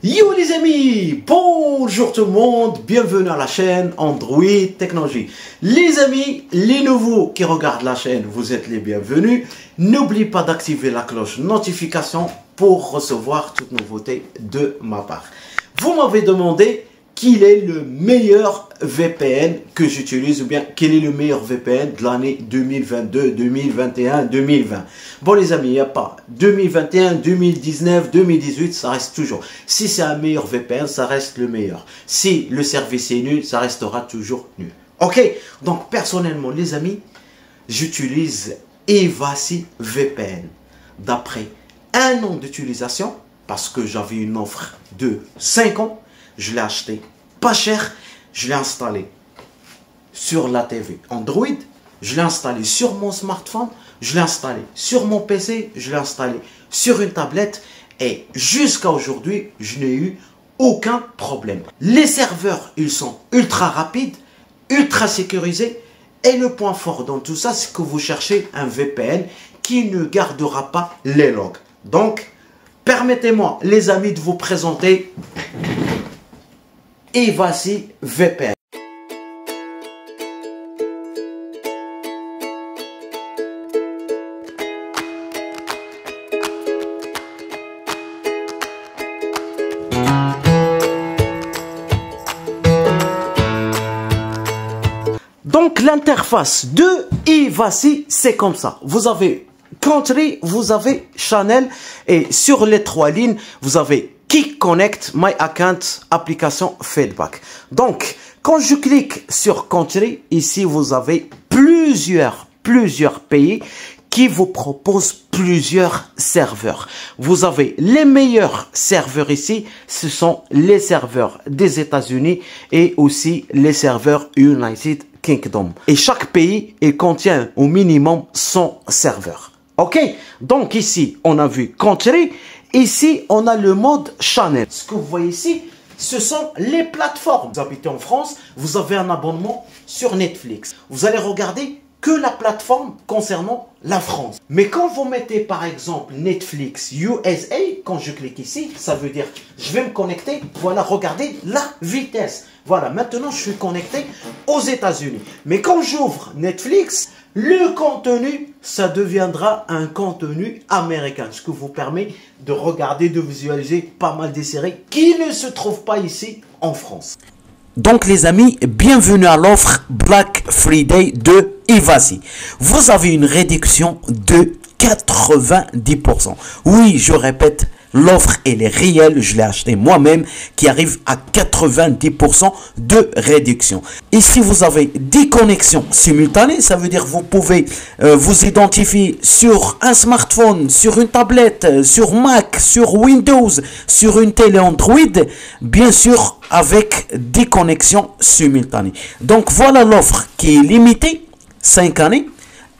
Yo les amis, bonjour tout le monde, bienvenue à la chaîne Android Technologie. Les amis, les nouveaux qui regardent la chaîne, vous êtes les bienvenus. N'oubliez pas d'activer la cloche notification pour recevoir toutes nouveautés de ma part. Vous m'avez demandé quel est le meilleur VPN que j'utilise ou bien quel est le meilleur VPN de l'année 2022, 2021, 2020. Bon les amis, il n'y a pas 2021, 2019, 2018, ça reste toujours. Si c'est un meilleur VPN, ça reste le meilleur. Si le service est nul, ça restera toujours nul. Ok, donc personnellement les amis, j'utilise Evacy VPN. D'après un an d'utilisation, parce que j'avais une offre de 5 ans, je l'ai acheté pas cher, je l'ai installé sur la TV Android, je l'ai installé sur mon smartphone, je l'ai installé sur mon PC, je l'ai installé sur une tablette et jusqu'à aujourd'hui, je n'ai eu aucun problème. Les serveurs, ils sont ultra rapides, ultra sécurisés et le point fort dans tout ça, c'est que vous cherchez un VPN qui ne gardera pas les logs. Donc, permettez-moi les amis de vous présenter Evacy VPN. Donc l'interface de Evacy, c'est comme ça. Vous avez Country, vous avez Channel et sur les trois lignes, vous avez Kik Connect, My Account, application Feedback. Donc, quand je clique sur Country, ici vous avez plusieurs pays qui vous proposent plusieurs serveurs. Vous avez les meilleurs serveurs ici, ce sont les serveurs des États-Unis et aussi les serveurs United Kingdom. Et chaque pays, il contient au minimum 100 serveurs. Ok, donc ici, on a vu Country. Ici, on a le mode Channel. Ce que vous voyez ici, ce sont les plateformes. Vous habitez en France, vous avez un abonnement sur Netflix. Vous allez regarder que la plateforme concernant la France. Mais quand vous mettez par exemple Netflix USA, quand je clique ici, ça veut dire je vais me connecter, voilà, regardez la vitesse. Voilà, maintenant je suis connecté aux États-Unis. Mais quand j'ouvre Netflix, le contenu, ça deviendra un contenu américain. Ce qui vous permet de regarder, de visualiser pas mal de séries qui ne se trouvent pas ici en France. Donc les amis, bienvenue à l'offre Black Friday de Evacy. Vous avez une réduction de 90%. Oui, je répète, l'offre elle est réelle, je l'ai acheté moi-même, qui arrive à 90% de réduction. Ici, vous avez 10 connexions simultanées, ça veut dire vous pouvez vous identifier sur un smartphone, sur une tablette, sur Mac, sur Windows, sur une télé Android, bien sûr avec 10 connexions simultanées. Donc voilà l'offre qui est limitée, 5 années,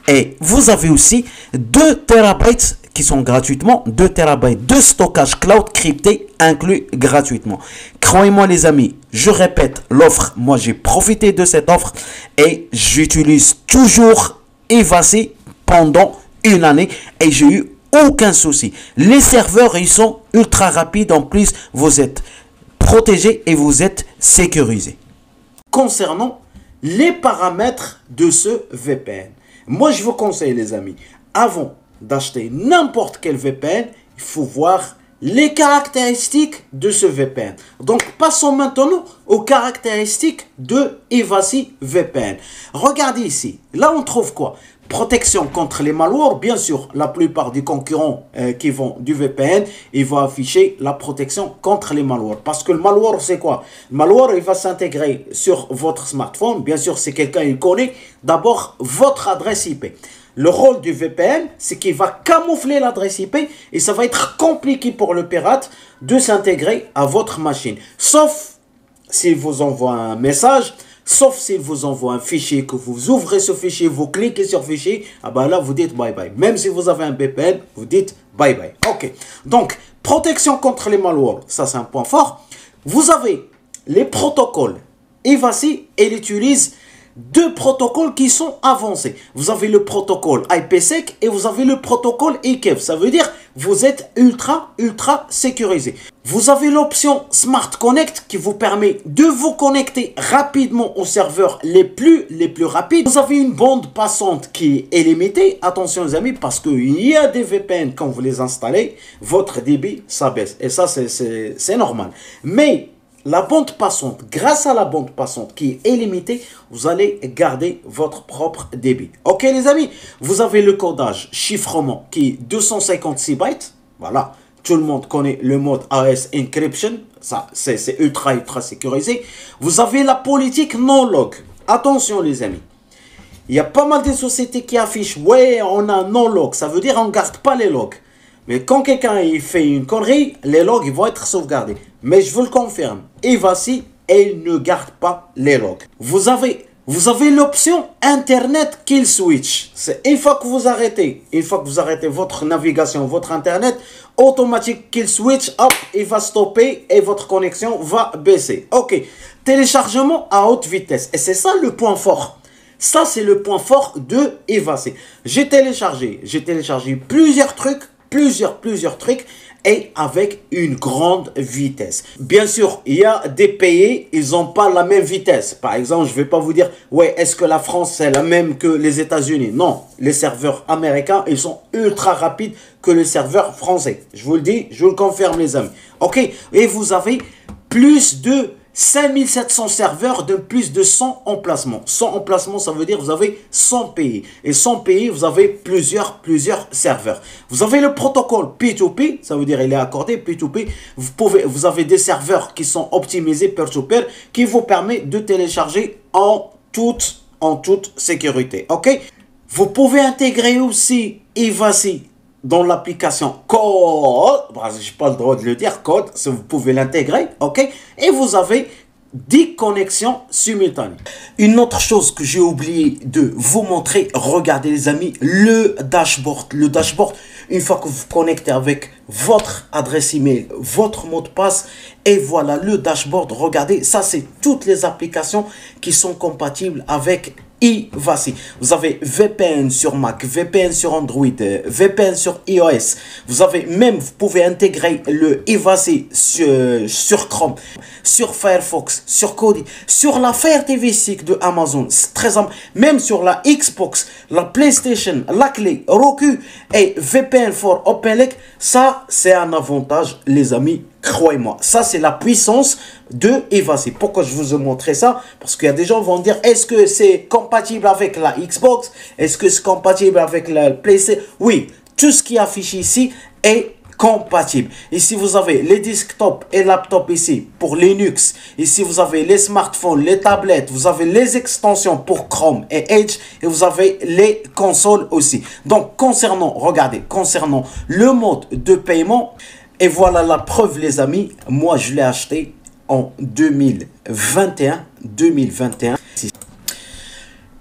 et vous avez aussi 2 TB qui sont gratuitement, 2 TB de stockage cloud crypté inclus gratuitement. Croyez-moi les amis, je répète l'offre, moi j'ai profité de cette offre et j'utilise toujours Evacy pendant une année et j'ai eu aucun souci. Les serveurs ils sont ultra rapides, en plus vous êtes protégé et vous êtes sécurisé. Concernant les paramètres de ce VPN, moi je vous conseille les amis, avant d'acheter n'importe quel VPN, il faut voir les caractéristiques de ce VPN. Donc, passons maintenant aux caractéristiques de Evacy VPN. Regardez ici. Là, on trouve quoi? Protection contre les malwares. Bien sûr, la plupart des concurrents qui vont du VPN, ils vont afficher la protection contre les malwares. Parce que le malware, c'est quoi? Le malware, il va s'intégrer sur votre smartphone. Bien sûr, si quelqu'un il connaît d'abord votre adresse IP. Le rôle du VPN, c'est qu'il va camoufler l'adresse IP et ça va être compliqué pour le pirate de s'intégrer à votre machine. Sauf s'il vous envoie un message, sauf s'il vous envoie un fichier, que vous ouvrez ce fichier, vous cliquez sur fichier, ah ben là vous dites bye bye. Même si vous avez un VPN, vous dites bye bye. Ok, donc protection contre les malwares, ça c'est un point fort. Vous avez les protocoles. Evacy, elle utilise 2 protocoles qui sont avancés. Vous avez le protocole IPsec et vous avez le protocole EKEV. Ça veut dire vous êtes ultra sécurisé. Vous avez l'option Smart Connect qui vous permet de vous connecter rapidement aux serveurs les plus rapides. Vous avez une bande passante qui est limitée. Attention les amis, parce qu'il y a des VPN quand vous les installez, votre débit ça baisse. Et ça c'est normal. Mais la bande passante, grâce à la bande passante qui est illimitée, vous allez garder votre propre débit. Ok les amis, vous avez le codage chiffrement qui est 256 bytes. Voilà, tout le monde connaît le mode AES Encryption. Ça, c'est ultra sécurisé. Vous avez la politique non-log. Attention les amis. Il y a pas mal de sociétés qui affichent, ouais, on a non-log. Ça veut dire on ne garde pas les logs. Mais quand quelqu'un il fait une connerie, les logs ils vont être sauvegardés. Mais je vous le confirme, Ivacy, elle ne garde pas les logs. Vous avez l'option Internet Kill Switch. C'est une fois que vous arrêtez votre navigation, votre Internet, automatique Kill Switch, hop, il va stopper et votre connexion va baisser. Ok, téléchargement à haute vitesse. Et c'est ça le point fort. Ça, c'est le point fort de Ivacy. J'ai téléchargé plusieurs trucs, plusieurs trucs, et avec une grande vitesse. Bien sûr, il y a des pays, ils n'ont pas la même vitesse. Par exemple, je ne vais pas vous dire, ouais, est-ce que la France, c'est la même que les États-Unis? Non, les serveurs américains, ils sont ultra rapides que les serveurs français. Je vous le dis, je vous le confirme, les amis. Ok, et vous avez plus de 5700 serveurs de plus de 100 emplacements. 100 emplacements, ça veut dire que vous avez 100 pays. Et 100 pays, vous avez plusieurs serveurs. Vous avez le protocole P2P, ça veut dire il est accordé P2P. Vous avez des serveurs qui sont optimisés peer-to-peer qui vous permet de télécharger en toute sécurité. Ok? Vous pouvez intégrer aussi Ivacy dans l'application Code, je n'ai pas le droit de le dire, Code, vous pouvez l'intégrer, ok? Et vous avez 10 connexions simultanées. Une autre chose que j'ai oublié de vous montrer, regardez les amis, le dashboard. Le dashboard, une fois que vous vous connectez avec votre adresse email, votre mot de passe, et voilà le dashboard, regardez, ça c'est toutes les applications qui sont compatibles avec Ivacy. Vous avez VPN sur Mac, VPN sur Android, VPN sur iOS. Vous pouvez intégrer le Ivacy sur Chrome, sur Firefox, sur Kodi, sur la Fire TV Stick de Amazon. C'est très simple. Même sur la Xbox, la PlayStation, la clé, Roku et VPN for OpenLake. Ça, c'est un avantage, les amis. Croyez-moi, ça c'est la puissance de Ivacy. Pourquoi je vous ai montré ça? Parce qu'il y a des gens qui vont dire, est-ce que c'est compatible avec la Xbox? Est-ce que c'est compatible avec la PlayStation? Oui, tout ce qui est affiché ici est compatible. Ici, vous avez les desktops et laptops ici pour Linux. Ici, vous avez les smartphones, les tablettes. Vous avez les extensions pour Chrome et Edge. Et vous avez les consoles aussi. Donc, concernant le mode de paiement, et voilà la preuve les amis, moi je l'ai acheté en 2021.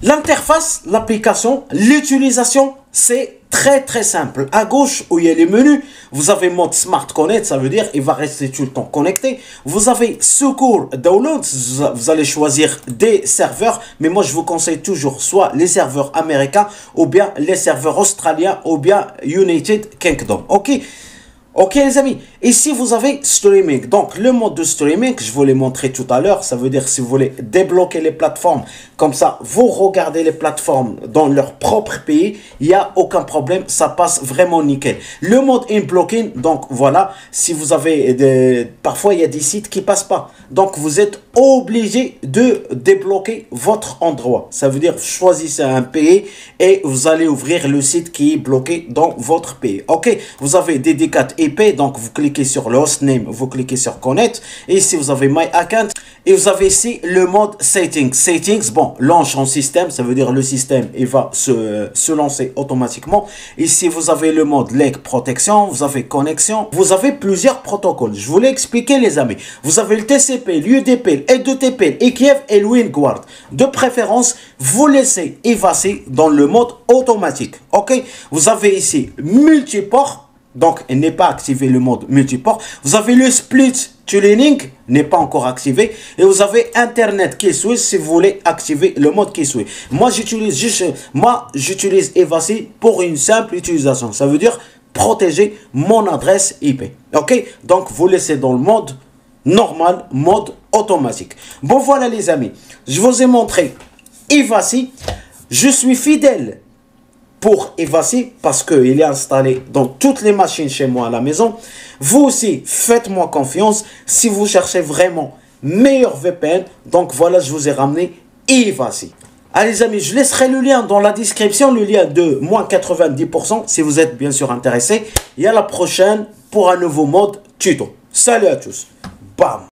L'interface, l'application, l'utilisation, c'est très simple. À gauche où il y a les menus, vous avez mode Smart Connect, ça veut dire il va rester tout le temps connecté. Vous avez Secure Download, vous allez choisir des serveurs, mais moi je vous conseille toujours soit les serveurs américains ou bien les serveurs australiens ou bien United Kingdom. Ok les amis, ici vous avez streaming. Donc le mode de streaming, je vous l'ai montré tout à l'heure. Ça veut dire si vous voulez débloquer les plateformes, comme ça vous regardez les plateformes dans leur propre pays, il n'y a aucun problème, ça passe vraiment nickel. Le mode in blocking, donc voilà, si vous avez parfois il y a des sites qui passent pas. Donc vous êtes obligé de débloquer votre endroit. Ça veut dire choisissez un pays et vous allez ouvrir le site qui est bloqué dans votre pays. Ok, vous avez des dédicaces IP, donc vous cliquez sur le hostname, vous cliquez sur Connect, et ici vous avez My Account, et vous avez ici le mode Settings, bon, launch en système, ça veut dire le système, il va se lancer automatiquement. Ici vous avez le mode Leg Protection, vous avez connexion, vous avez plusieurs protocoles, je vous l'ai expliqué les amis. Vous avez le TCP, l'UDP, le L2TP, le EKF et le WinGuard. De préférence, vous laissez Ivacy dans le mode automatique, ok. Vous avez ici multiport. Donc, il n'est pas activé le mode multiport. Vous avez le split tuning, n'est pas encore activé. Et vous avez Internet Kill Switch si vous voulez activer le mode Kill Switch. Moi, j'utilise Ivacy pour une simple utilisation. Ça veut dire, protéger mon adresse IP. Ok, donc vous laissez dans le mode normal, mode automatique. Bon voilà les amis, je vous ai montré Ivacy. Je suis fidèle pour Ivacy parce qu'il est installé dans toutes les machines chez moi à la maison. Vous aussi, faites-moi confiance si vous cherchez vraiment meilleur VPN. Donc voilà, je vous ai ramené Ivacy. Allez les amis, je laisserai le lien dans la description, le lien de moins 90% si vous êtes bien sûr intéressé. Et à la prochaine pour un nouveau mode tuto. Salut à tous. Bam.